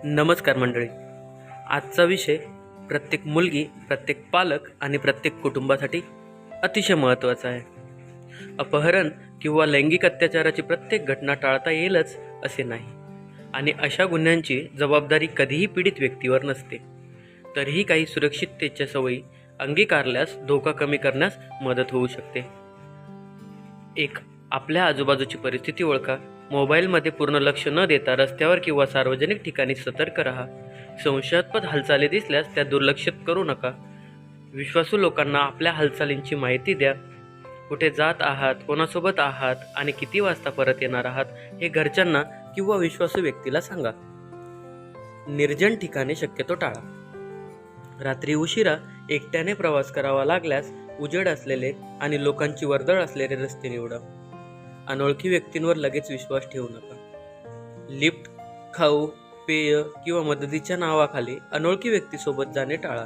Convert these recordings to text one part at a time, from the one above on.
नमस्कार मंडळी. आजचा विषय प्रत्येक मुलगी, प्रत्येक पालक आणि प्रत्येक कुटुंबासाठी अतिशय महत्त्वाचा आहे. अपहरण किंवा लैंगिक अत्याचाराची प्रत्येक घटना टाळता येईलच असे नाही, आणि अशा गुन्ह्यांची जबाबदारी कधीही पीडित व्यक्तीवर नसते. तरीही काही सुरक्षिततेच्या सवयी अंगीकारल्यास धोका कमी करण्यास मदत होऊ शकते. एक, आपल्या आजूबाजूची परिस्थिती ओळखा. मोबाईलमध्ये पूर्ण लक्ष न देता रस्त्यावर किंवा सार्वजनिक ठिकाणी सतर्क राहा. संशयास्पद हालचाली दिसल्यास त्या दुर्लक्षित करू नका. विश्वासू लोकांना आपल्या हालचालींची माहिती द्या. कुठे जात आहात, कोणासोबत आहात आणि किती वाजता परत येणार आहात हे घरच्यांना किंवा विश्वासू व्यक्तीला सांगा. निर्जन ठिकाणे शक्यतो टाळा. रात्री उशिरा एकट्याने प्रवास करावा लागल्यास उजेड असलेले आणि लोकांची वर्दळ असलेले रस्ते निवडा. अनोळखी व्यक्तींवर लगेच विश्वास ठेवू नका. लिफ्ट, खाऊ, पेय किंवा मदतीच्या नावाखाली अनोळखी व्यक्तीसोबत जाणे टाळा.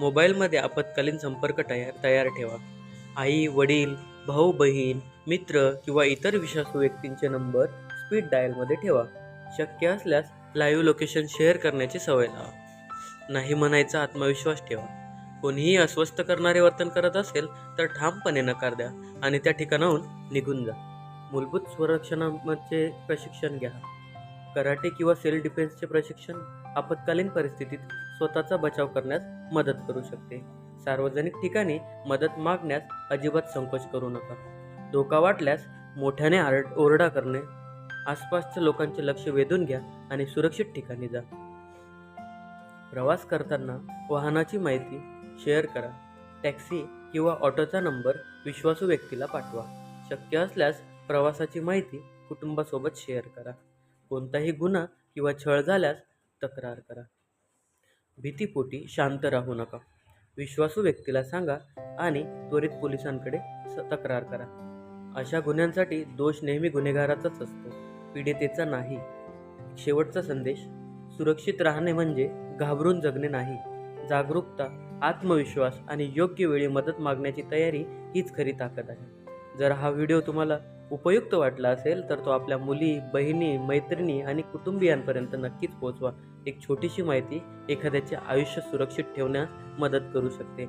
मोबाईलमध्ये आपत्कालीन संपर्क तयार ठेवा. आई, वडील, भाऊ, बहीण, मित्र किंवा इतर विश्वासू व्यक्तींचे नंबर स्पीड डायलमध्ये ठेवा. शक्य असल्यास लाईव्ह लोकेशन शेअर करण्याची सवय लावा. नाही म्हणायचा आत्मविश्वास ठेवा. कोणीही अस्वस्थ करणारे वर्तन करत असेल तर ठामपणे नकार द्या आणि त्या ठिकाणाहून निघून जा. मूलभूत संरक्षणाचे प्रशिक्षण घ्या. कराटे किंवा सेल्फ डिफेन्सचे प्रशिक्षण आपत्कालीन परिस्थितीत स्वतःचा बचाव करण्यास मदत करू शकते. सार्वजनिक ठिकाणी मदत मागण्यास अजिबात संकोच करू नका. धोका वाटल्यास मोठ्याने ओरडा करणे. आसपासच्या लोकांचे लक्ष वेधून घ्या आणि सुरक्षित ठिकाणी जा. प्रवास करताना वाहनाची माहिती शेअर करा. टॅक्सी किंवा ऑटोचा नंबर विश्वासू व्यक्तीला पाठवा. शक्य असल्यास प्रवासाची माहिती कुटुंबासोबत शेअर करा. कोणताही गुन्हा किंवा छळ झाल्यास तक्रार करा. भीतीपोटी शांत राहू नका. विश्वासू व्यक्तीला सांगा आणि त्वरित पोलिसांकडे तक्रार करा. अशा गुन्ह्यांसाठी दोष नेहमी गुन्हेगाराचाच असतो, पीडितेचा नाही. शेवटचा संदेश: सुरक्षित राहणे म्हणजे घाबरून जगणे नाही. जागरूकता, आत्मविश्वास आणि योग्य वेळी मदत मागण्याची तयारी हीच खरी ताकद आहे. जर हा व्हिडिओ तुम्हाला उपयुक्त वाटला असेल तर तो आपल्या मुली, बहिणी, मैत्रिणी आणि कुटुंबियांपर्यंत नक्कीच पोहोचवा. एक छोटीशी माहिती एखाद्याचे आयुष्य सुरक्षित ठेवण्यास मदत करू शकते.